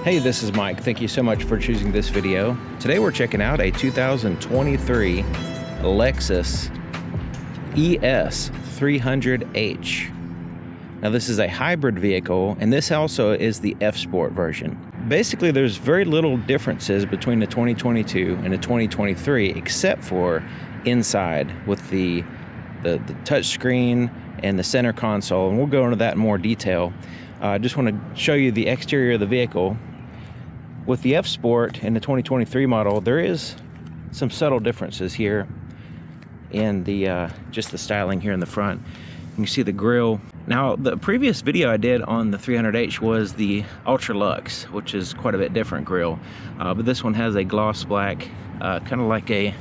Hey, this is Mike. Thank you so much for choosing this video. Today we're checking out a 2023 Lexus ES300h. Now this is a hybrid vehicle, and this also is the F-Sport version. Basically, there's very little differences between the 2022 and the 2023, except for inside with the touch screen and the center console, and we'll go into that in more detail. I just want to show you the exterior of the vehicle. With the F-Sport and the 2023 model, there is some subtle differences here in the just the styling here in the front. You can see the grille. Now, the previous video I did on the 300h was the Ultra Luxe, which is quite a bit different grille. But this one has a gloss black, kind of like a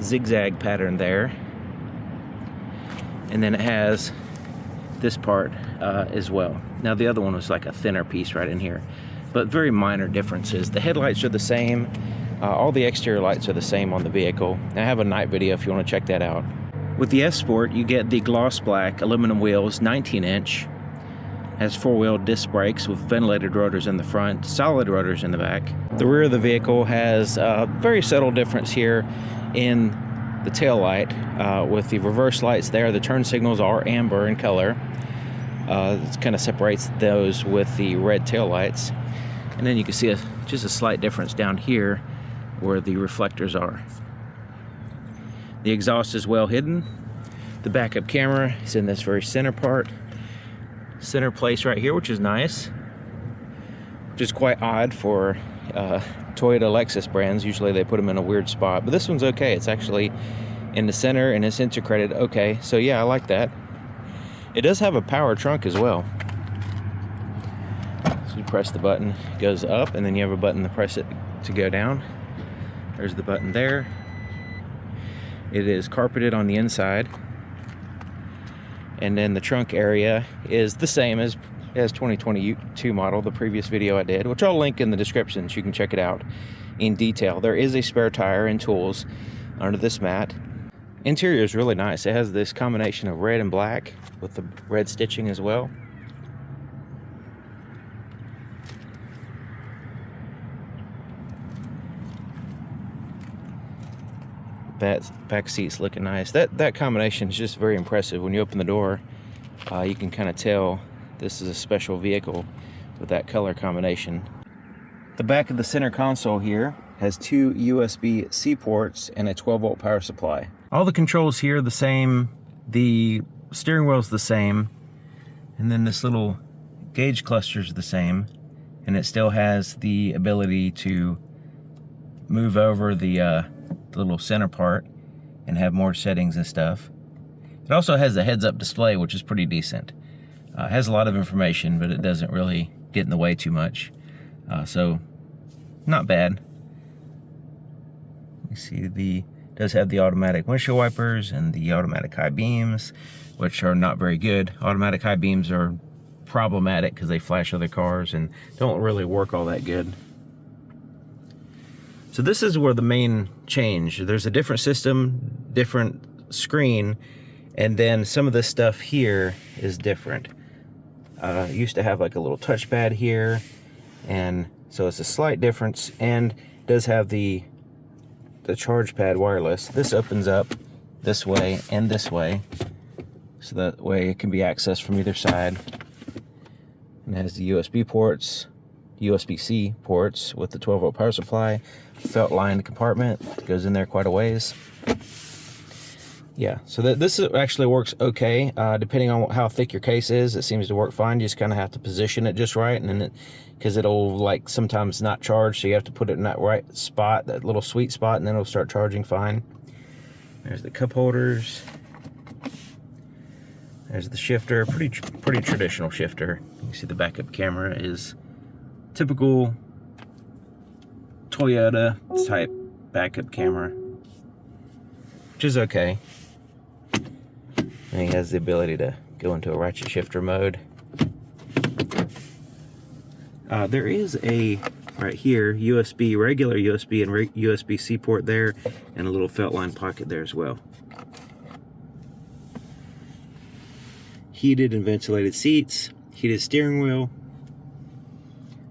zigzag pattern there. And then it has this part as well. Now the other one was like a thinner piece right in here, but very minor differences. The headlights are the same. All the exterior lights are the same on the vehicle. I have a night video if you want to check that out. With the F-Sport, you get the gloss black aluminum wheels, 19-inch. Has four-wheel disc brakes with ventilated rotors in the front, solid rotors in the back. The rear of the vehicle has a very subtle difference here in the tail light. With the reverse lights there, the turn signals are amber in color. It kind of separates those with the red tail lights. And then you can see just a slight difference down here where the reflectors are. The exhaust is well hidden. The backup camera is in this very center place right here, which is nice. Which is quite odd for Toyota Lexus brands. Usually they put them in a weird spot, but this one's okay. It's actually in the center and it's integrated okay. So yeah, I like that. It does have a power trunk as well. So you press the button, it goes up, and then you have a button to press it to go down. There's the button there. It is carpeted on the inside. And then the trunk area is the same as 2022 model, the previous video I did, which I'll link in the description so you can check it out in detail. There is a spare tire and tools under this mat. Interior is really nice. It has this combination of red and black with the red stitching as well. That back seat's looking nice. That combination is just very impressive. When you open the door, you can kind of tell this is a special vehicle with that color combination. The back of the center console here has two USB-C ports and a 12-volt power supply. All the controls here are the same. The steering wheel is the same. And then this little gauge cluster is the same. And it still has the ability to move over the little center part and have more settings and stuff. It also has a heads-up display, which is pretty decent. It has a lot of information, but it doesn't really get in the way too much. So, not bad. You see, does have the automatic windshield wipers and the automatic high beams, which are not very good. Automatic high beams are problematic because they flash other cars and don't really work all that good. So this is where the main change. There's a different system, different screen, and then some of this stuff here is different. It used to have like a little touchpad here, and so it's a slight difference, and it does have the charge pad wireless. This opens up this way and this way, so that way it can be accessed from either side. And it has the USB ports, USB-C ports with the 12-volt power supply, felt lined compartment, goes in there quite a ways. Yeah, so this actually works okay. Depending on how thick your case is, it seems to work fine. You just kind of have to position it just right, and then because it'll like sometimes not charge, so you have to put it in that right spot, that little sweet spot, and then it'll start charging fine. There's the cup holders. There's the shifter, pretty traditional shifter. You can see the backup camera is typical Toyota type backup camera, which is okay. And he has the ability to go into a ratchet shifter mode. There is a, right here, USB, regular USB and USB-C port there, and a little felt line pocket there as well. Heated and ventilated seats, heated steering wheel,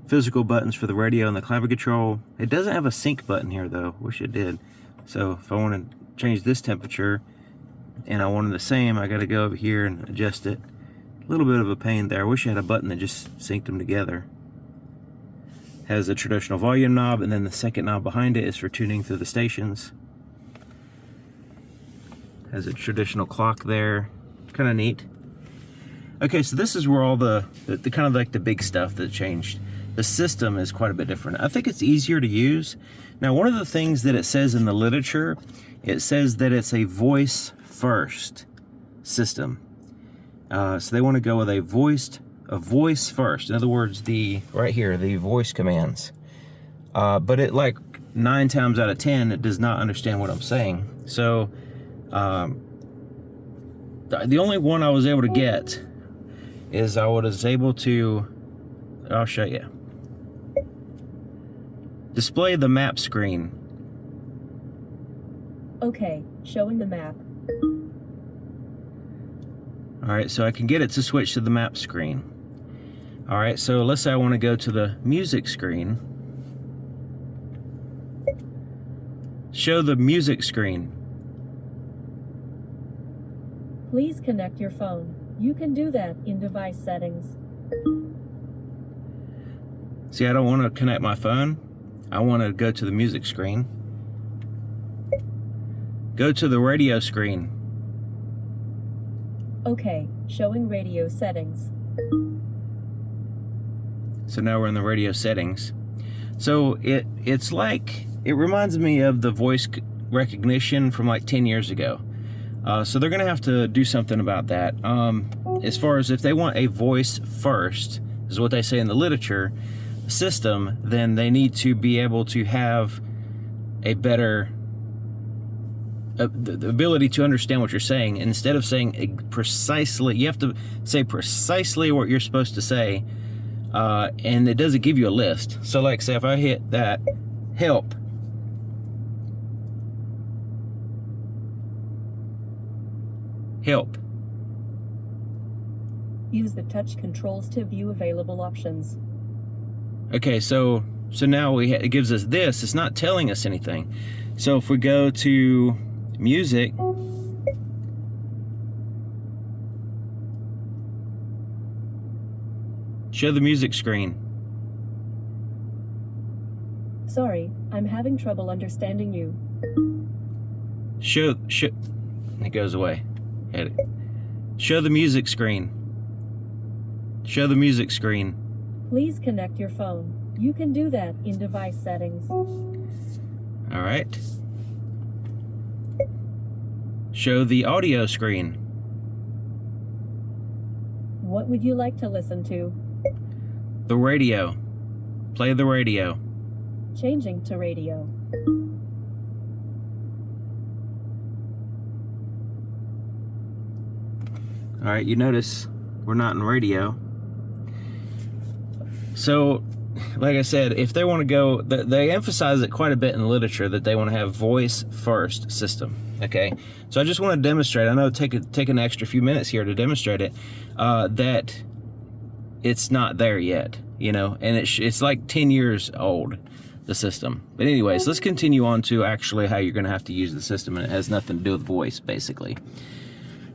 physical buttons for the radio and the climate control. It doesn't have a sync button here though, wish it did. So if I want to change this temperature and I want them the same, I got to go over here and adjust it. A little bit of a pain there. I wish I had a button that just synced them together. Has a traditional volume knob, and then the second knob behind it is for tuning through the stations. Has a traditional clock there, kind of neat. Okay, so this is where all the kind of like the big stuff that changed. The system is quite a bit different. I think it's easier to use. Now, one of the things that it says in the literature, it says that it's a voice first system. So they want to go with a voice first. In other words, right here, the voice commands. But it, like 9 times out of 10, it does not understand what I'm saying. So the only one I was able to get is I was able to, I'll show you. Display the map screen. Okay, showing the map. Alright, so I can get it to switch to the map screen. Alright, so let's say I want to go to the music screen. Show the music screen. Please connect your phone. You can do that in device settings. See, I don't want to connect my phone. I want to go to the music screen. Go to the radio screen. Okay, showing radio settings. So now we're in the radio settings. So it's like, it reminds me of the voice recognition from like 10 years ago. So they're gonna have to do something about that. As far as if they want a voice first, is what they say in the literature, system, then they need to be able to have a better the ability to understand what you're saying. Instead of saying precisely, you have to say precisely what you're supposed to say, and it doesn't give you a list. So like, say if I hit that help, Use the touch controls to view available options. Okay, so now it gives us this. It's not telling us anything. So if we go to music, show the music screen. Sorry, I'm having trouble understanding you. Show, it goes away. Hit it. Show the music screen. Show the music screen. Please connect your phone. You can do that in device settings. All right. Show the audio screen. What would you like to listen to? The radio. Play the radio. Changing to radio. All right, you notice we're not in radio. So, like I said, if they want to go, they emphasize it quite a bit in the literature that they want to have voice first system. Okay, so I just want to demonstrate. I know take an extra few minutes here to demonstrate it, that it's not there yet, you know, and it's like 10 years old, the system. But anyways, let's continue on to actually how you're going to have to use the system, and it has nothing to do with voice, basically.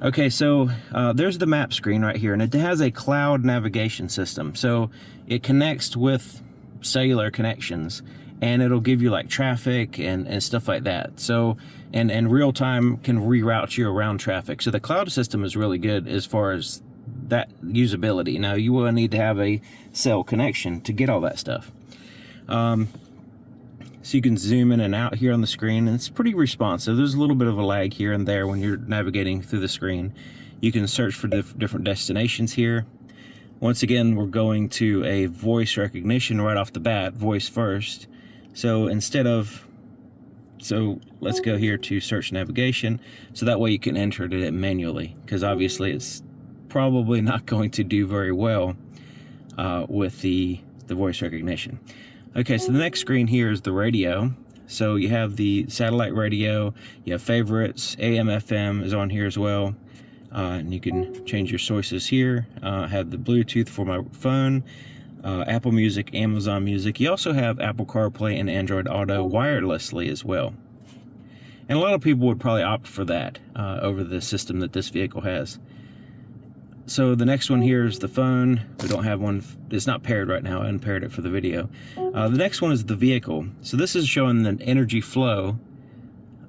Okay, so there's the map screen right here, and it has a cloud navigation system. So it connects with cellular connections, and it'll give you like traffic and stuff like that. So, and real time can reroute you around traffic. So the cloud system is really good as far as that usability. Now you will need to have a cell connection to get all that stuff. So you can zoom in and out here on the screen, and it's pretty responsive. There's a little bit of a lag here and there when you're navigating through the screen. You can search for different destinations here. Once again, we're going to a voice recognition right off the bat, voice first. So let's go here to search navigation, so that way you can enter it manually, because obviously it's probably not going to do very well with the voice recognition. Okay, so the next screen here is the radio. So you have the satellite radio, you have favorites, AM, FM is on here as well. And you can change your sources here. I have the Bluetooth for my phone. Apple Music, Amazon Music. You also have Apple CarPlay and Android Auto wirelessly as well. And a lot of people would probably opt for that over the system that this vehicle has. So the next one here is the phone. We don't have one, it's not paired right now. I unpaired it for the video. The next one is the vehicle. So this is showing the energy flow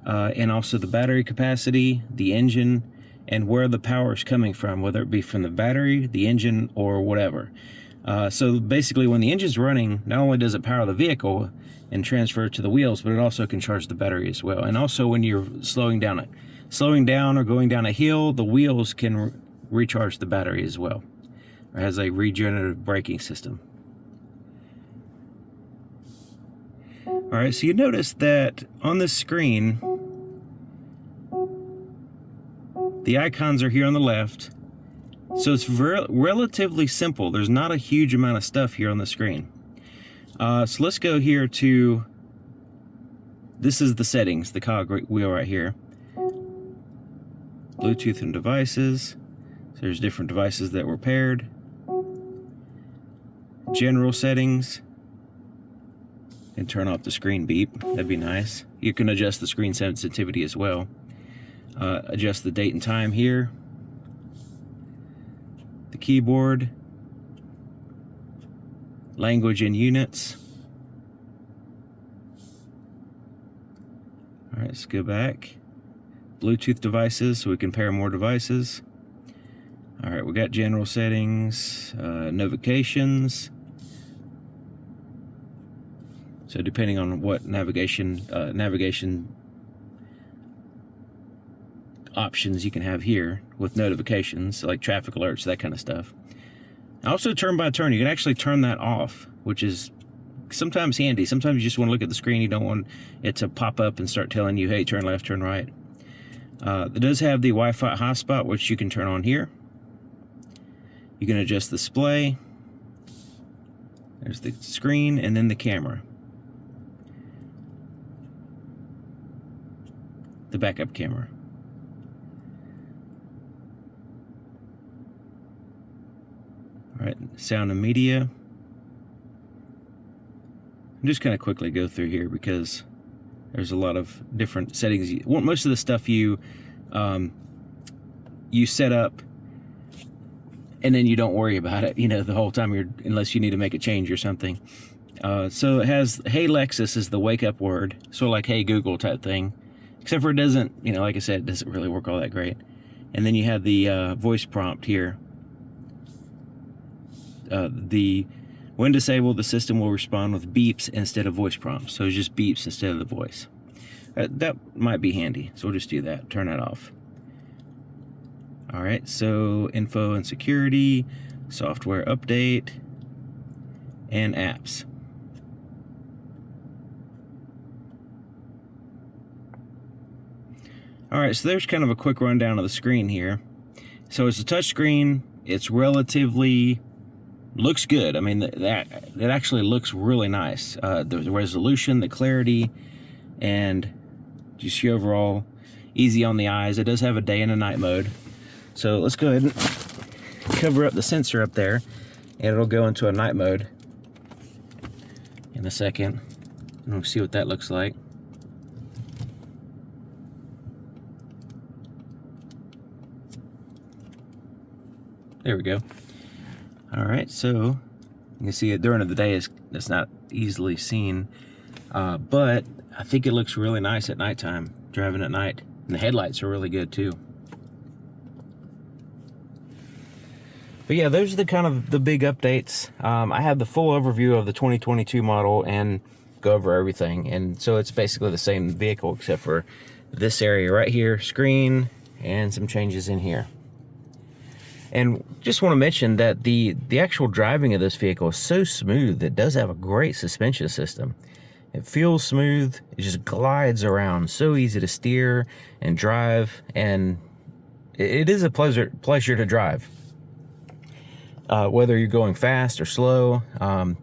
and also the battery capacity, the engine, and where the power is coming from, whether it be from the battery, the engine, or whatever. So basically when the engine's running, not only does it power the vehicle and transfer it to the wheels, but it also can charge the battery as well. And also when you're slowing down or going down a hill, the wheels can recharge the battery as well. It has a regenerative braking system. All right, so you notice that on this screen, the icons are here on the left. So it's relatively simple. There's not a huge amount of stuff here on the screen. So let's go here to, this is the settings, the cog wheel right here. Bluetooth and devices. So there's different devices that were paired. General settings. And turn off the screen beep. That'd be nice. You can adjust the screen sensitivity as well. Adjust the date and time here. The keyboard, language and units. All right, let's go back. Bluetooth devices, so we can pair more devices. All right, we got general settings, notifications. So depending on what navigation options you can have here with notifications like traffic alerts, that kind of stuff. Also turn by turn, you can actually turn that off, which is sometimes handy. Sometimes you just want to look at the screen, you don't want it to pop up and start telling you, hey, turn left, turn right. It does have the Wi-Fi hotspot, which you can turn on here. You can adjust the display. There's the screen and then the camera. The backup camera. All right, sound and media. I'm just kind of quickly go through here because there's a lot of different settings. Most of the stuff you set up and then you don't worry about it, the whole time unless you need to make a change or something. So it has, hey Lexus is the wake up word, sort of like hey Google type thing, except for it doesn't, like I said, it doesn't really work all that great. And then you have the voice prompt here. When disabled, the system will respond with beeps instead of voice prompts. So it's just beeps instead of the voice. That might be handy. So we'll just do that. Turn that off. All right. So info and security, software update, and apps. All right. So there's kind of a quick rundown of the screen here. So it's a touch screen. It's relatively looks good. I mean, that it actually looks really nice. The resolution, the clarity, and you see overall easy on the eyes. It does have a day and a night mode. So let's go ahead and cover up the sensor up there, and it'll go into a night mode in a second. And we'll see what that looks like. There we go. All right, so you can see it during the day, it's not easily seen, but I think it looks really nice at nighttime, driving at night. And the headlights are really good too. But yeah, those are the kind of the big updates. I have the full overview of the 2022 model and go over everything. And so it's basically the same vehicle except for this area right here, screen, and some changes in here. And just want to mention that the actual driving of this vehicle is so smooth. It does have a great suspension system. It feels smooth. It just glides around. So easy to steer and drive. And it is a pleasure to drive. Whether you're going fast or slow. On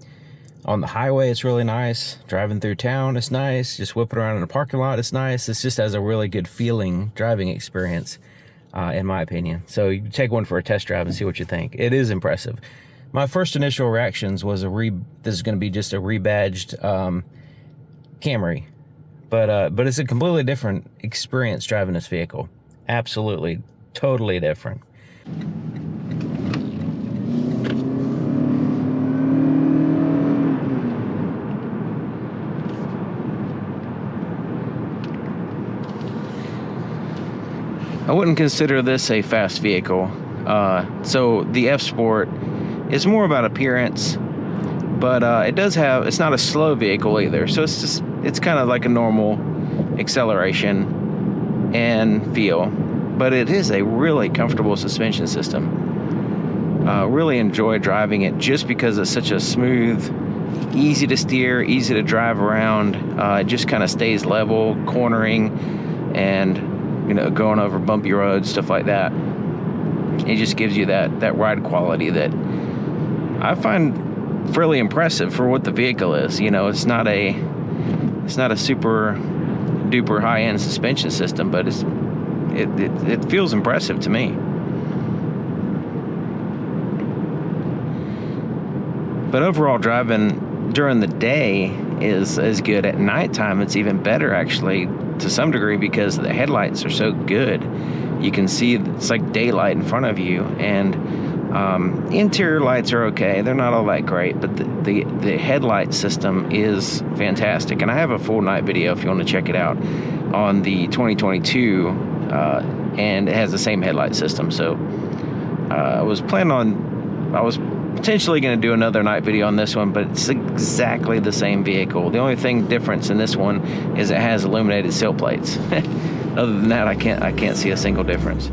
the highway, it's really nice. Driving through town, it's nice. Just whipping around in a parking lot, it's nice. It just has a really good feeling driving experience. In my opinion. So you take one for a test drive and see what you think. It is impressive. My first initial reactions was this is going to be just a rebadged Camry, but it's a completely different experience driving this vehicle. Absolutely, totally different. I wouldn't consider this a fast vehicle. So the F-Sport is more about appearance, but it's not a slow vehicle either. So it's kind of like a normal acceleration and feel, but it is a really comfortable suspension system. Really enjoy driving it just because it's such a smooth, easy to steer, easy to drive around. It just kind of stays level, cornering, and going over bumpy roads, stuff like that. It just gives you that ride quality that I find fairly impressive for what the vehicle is. It's not a super duper high-end suspension system, but it feels impressive to me. But overall, driving during the day is good. At nighttime, it's even better, actually, to some degree, because the headlights are so good. You can see it's like daylight in front of you, and interior lights are okay. They're not all that great, but the headlight system is fantastic. And I have a full night video if you want to check it out on the 2022, and it has the same headlight system. So I was potentially going to do another night video on this one, but it's exactly the same vehicle. The only difference in this one is it has illuminated sill plates. Other than that, I can't see a single difference.